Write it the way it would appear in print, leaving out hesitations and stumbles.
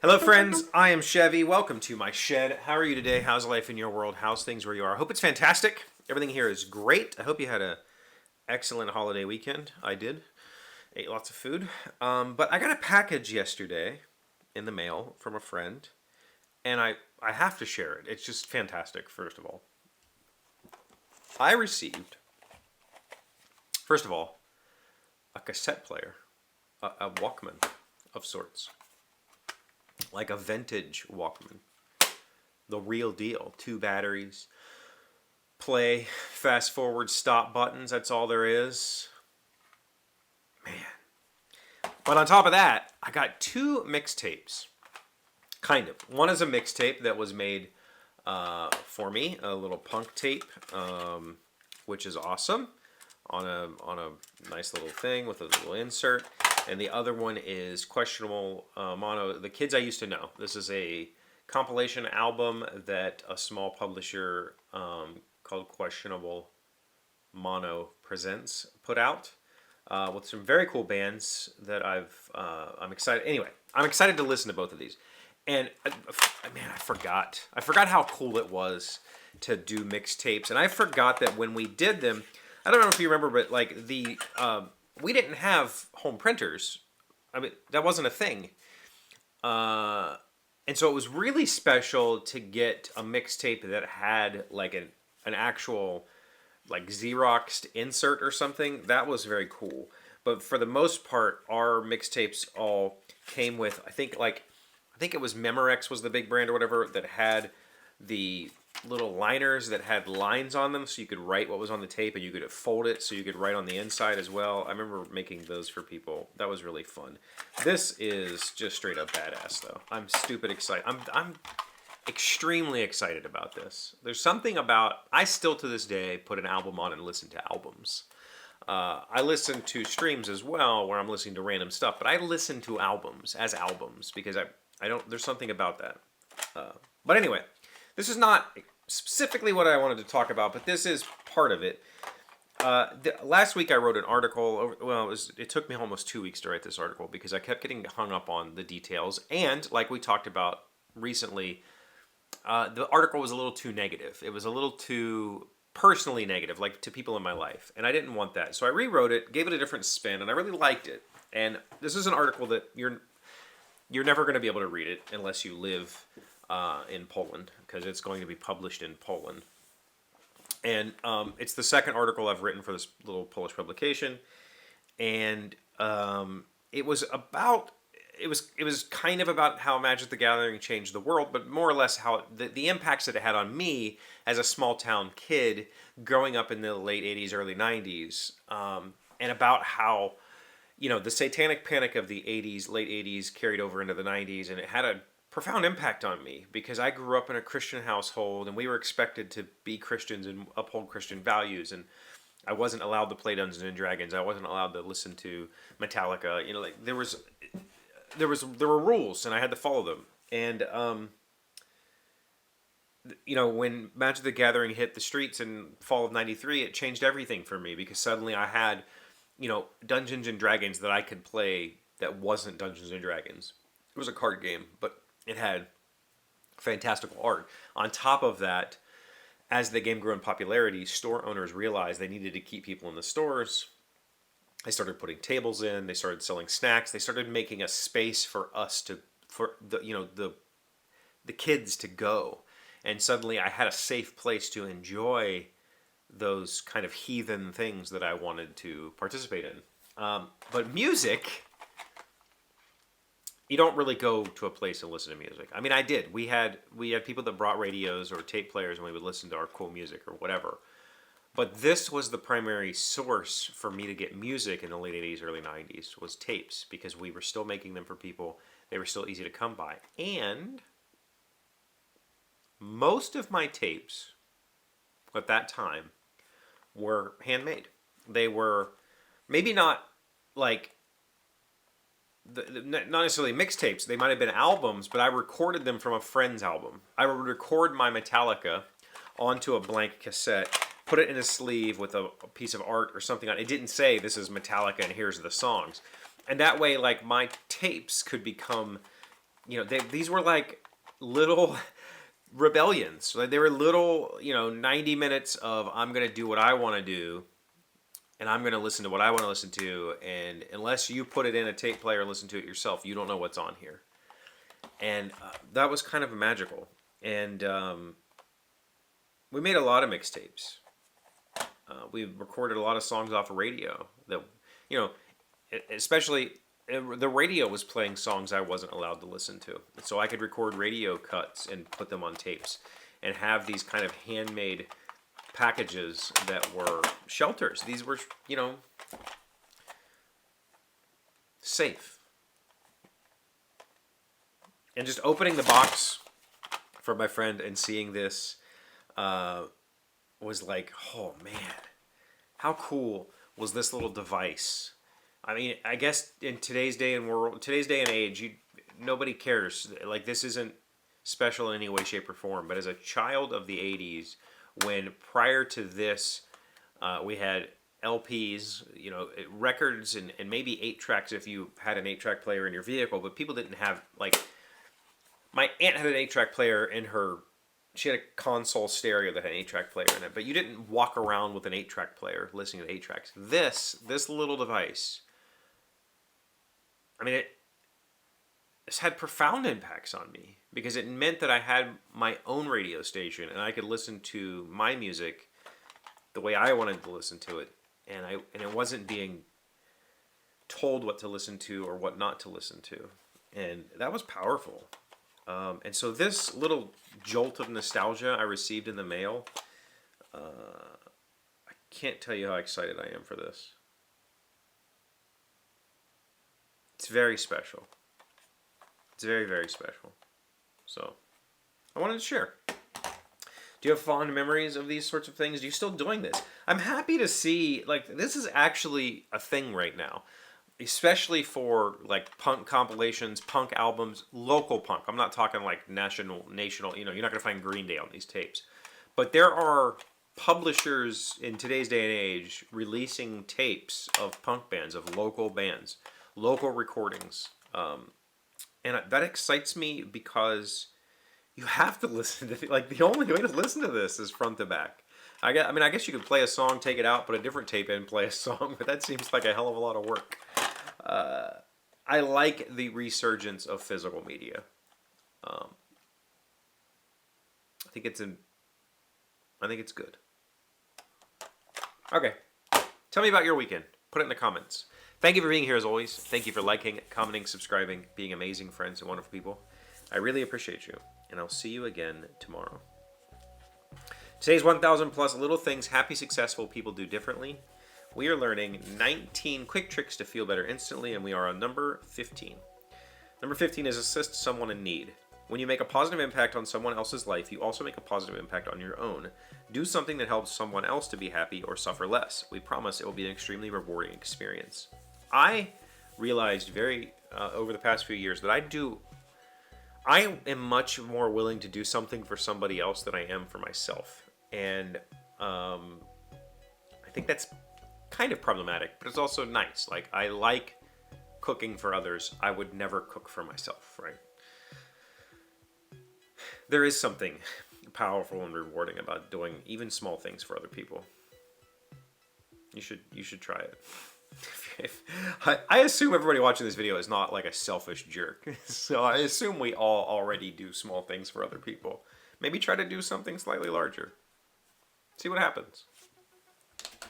Hello friends, I am Chevy. Welcome to my shed. How are you today? How's life in your world? How's things where you are? I hope it's fantastic. Everything here is great. I hope you had an excellent holiday weekend. I did. Ate lots of food. But I got a package yesterday in the mail from a friend, and I have to share it. It's just fantastic, first of all. I received, first of all, a cassette player, a Walkman of sorts. Like a vintage Walkman. The real deal. 2 batteries. Play, fast forward, stop buttons. That's all there is. Man. But on top of that, I got 2 mixtapes. Kind of. One is a mixtape that was made for me. A little punk tape. Which is awesome. On a nice little thing with a little insert. And the other one is Questionable Mono, The Kids I Used to Know. This is a compilation album that a small publisher called Questionable Mono Presents put out with some very cool bands that I'm excited. Anyway, I'm excited to listen to both of these. And man, I forgot how cool it was to do mixtapes. And I forgot that when we did them, I don't know if you remember, but like we didn't have home printers. I mean, that wasn't a thing. And so it was really special to get a mixtape that had like an actual like Xeroxed insert or something. That was very cool. But for the most part, our mixtapes all came with, I think it was Memorex was the big brand or whatever that had the little liners that had lines on them so you could write what was on the tape, and you could fold it so you could write on the inside as well. I remember making those for people. That was really fun. This is just straight up badass though. I'm stupid excited. I'm extremely excited about this. There's something about, I still to this day put an album on and listen to albums. I listen to streams as well where I'm listening to random stuff, but I listen to albums as albums because I don't, there's something about that. But anyway, this is not specifically what I wanted to talk about, but this is part of it. Last week I wrote an article. Well, it took me almost 2 weeks to write this article because I kept getting hung up on the details. And like we talked about recently, the article was a little too negative. It was a little too personally negative, like to people in my life. And I didn't want that. So I rewrote it, gave it a different spin, and I really liked it. And this is an article that you're never going to be able to read it unless you live in Poland, because it's going to be published in Poland. And it's the second article I've written for this little Polish publication. And it was kind of about how Magic the Gathering changed the world, but more or less how the impacts that it had on me as a small town kid growing up in the late 80s, early 90s, and about how, you know, the satanic panic of the 80s, late 80s carried over into the 90s, and it had a profound impact on me because I grew up in a Christian household and we were expected to be Christians and uphold Christian values, and I wasn't allowed to play Dungeons and Dragons. I wasn't allowed to listen to Metallica. You know, like there were rules and I had to follow them. And you know, when Magic the Gathering hit the streets in fall of '93, it changed everything for me because suddenly I had, you know, Dungeons and Dragons that I could play that wasn't Dungeons and Dragons. It was a card game, but it had fantastical art. On top of that, as the game grew in popularity, store owners realized they needed to keep people in the stores. They started putting tables in. They started selling snacks. They started making a space for us for the kids to go. And suddenly I had a safe place to enjoy those kind of heathen things that I wanted to participate in. But music, you don't really go to a place and listen to music. I mean, I did. We had people that brought radios or tape players, and we would listen to our cool music or whatever. But this was the primary source for me to get music in the late 80s, early 90s, was tapes, because we were still making them for people. They were still easy to come by. And most of my tapes at that time were handmade. They were maybe not like not necessarily mixtapes. They might have been albums, but I recorded them from a friend's album. I would record my Metallica onto a blank cassette, put it in a sleeve with a piece of art or something on it. It didn't say this is Metallica and here's the songs. And that way, like, my tapes could become these were like little rebellions. Like they were little, 90 minutes of I'm going to do what I want to do and I'm going to listen to what I want to listen to. And unless you put it in a tape player and listen to it yourself, you don't know what's on here. And that was kind of magical. And we made a lot of mixtapes. We recorded a lot of songs off of radio that, especially the radio was playing songs I wasn't allowed to listen to. So I could record radio cuts and put them on tapes and have these kind of handmade packages that were shelters. These were, safe. And just opening the box for my friend and seeing this was like, oh man, how cool was this little device? I mean, I guess in today's day and age, nobody cares. Like, this isn't special in any way, shape, or form. But as a child of the 80s, when prior to this, we had LPs, records, and maybe 8-tracks if you had an 8-track player in your vehicle, but people didn't have, like, my aunt had an 8-track player in her, she had a console stereo that had an 8-track player in it, but you didn't walk around with an 8-track player listening to 8-tracks. This little device, I mean, it's had profound impacts on me because it meant that I had my own radio station and I could listen to my music the way I wanted to listen to it, and it wasn't being told what to listen to or what not to listen to, and that was powerful. And so this little jolt of nostalgia I received in the mail, I can't tell you how excited I am for this. It's very special. It's very, very special. So, I wanted to share. Do you have fond memories of these sorts of things? Are you still doing this? I'm happy to see, like, this is actually a thing right now. Especially for, like, punk compilations, punk albums, local punk. I'm not talking, like, national, you're not going to find Green Day on these tapes. But there are publishers in today's day and age releasing tapes of punk bands, of local bands, local recordings. And that excites me because you have to listen to it. Like, the only way to listen to this is front to back. I guess you could play a song, take it out, put a different tape in, play a song, but that seems like a hell of a lot of work. I like the resurgence of physical media. I think it's good. Okay, tell me about your weekend. Put it in the comments. Thank you for being here as always. Thank you for liking, commenting, subscribing, being amazing friends and wonderful people. I really appreciate you, and I'll see you again tomorrow. Today's 1,000 plus little things happy, successful people do differently. We are learning 19 quick tricks to feel better instantly, and we are on number 15. Number 15 is assist someone in need. When you make a positive impact on someone else's life, you also make a positive impact on your own. Do something that helps someone else to be happy or suffer less. We promise it will be an extremely rewarding experience. I realized over the past few years that I am much more willing to do something for somebody else than I am for myself. And I think that's kind of problematic, but it's also nice. Like, I like cooking for others. I would never cook for myself, right? There is something powerful and rewarding about doing even small things for other people. You should try it. I assume everybody watching this video is not like a selfish jerk. So I assume we all already do small things for other people. Maybe try to do something slightly larger. See what happens.